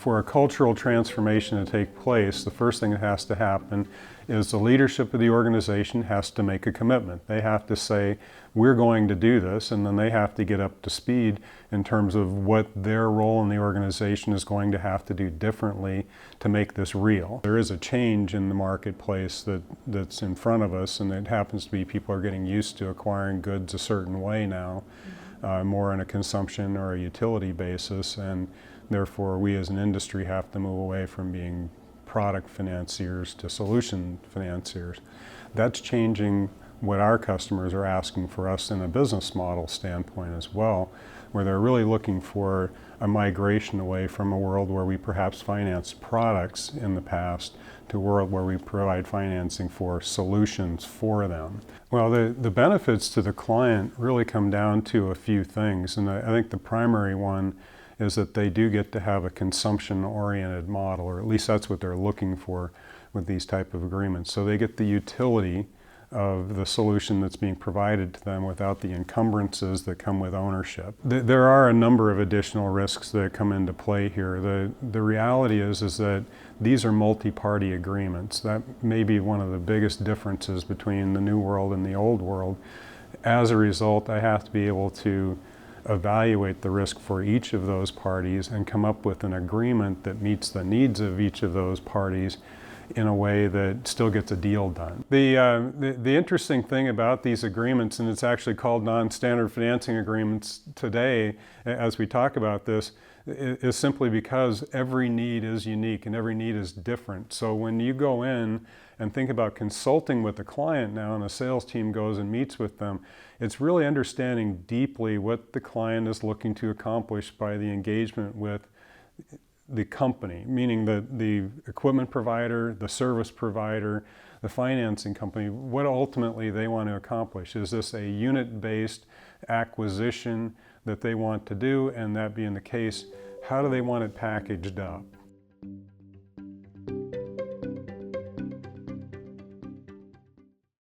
For a cultural transformation to take place, the first thing that has to happen is the leadership of the organization has to make a commitment. They have to say, we're going to do this, and then they have to get up to speed in terms of what their role in the organization is going to have to do differently to make this real. There is a change in the marketplace that's in front of us, and it happens to be people are getting used to acquiring goods a certain way now, more on a consumption or a utility basis, and therefore we as an industry have to move away from being product financiers to solution financiers. That's changing what our customers are asking for us in a business model standpoint as well, where they're really looking for a migration away from a world where we perhaps financed products in the past to a world where we provide financing for solutions for them. Well, the benefits to the client really come down to a few things, and I think the primary one is that they do get to have a consumption-oriented model, or at least that's what they're looking for with these type of agreements. So they get the utility of the solution that's being provided to them without the encumbrances that come with ownership. There are a number of additional risks that come into play here. The reality is that these are multi-party agreements. That may be one of the biggest differences between the new world and the old world. As a result, I have to be able to evaluate the risk for each of those parties and come up with an agreement that meets the needs of each of those parties in a way that still gets a deal done. The interesting thing about these agreements, and it's actually called non-standard financing agreements today as we talk about this, is simply because every need is unique and every need is different. So when you go in and think about consulting with the client now and a sales team goes and meets with them, it's really understanding deeply what the client is looking to accomplish by the engagement with the company, meaning the equipment provider, the service provider, the financing company, what ultimately they want to accomplish. Is this a unit-based acquisition that they want to do? And that being the case, how do they want it packaged up?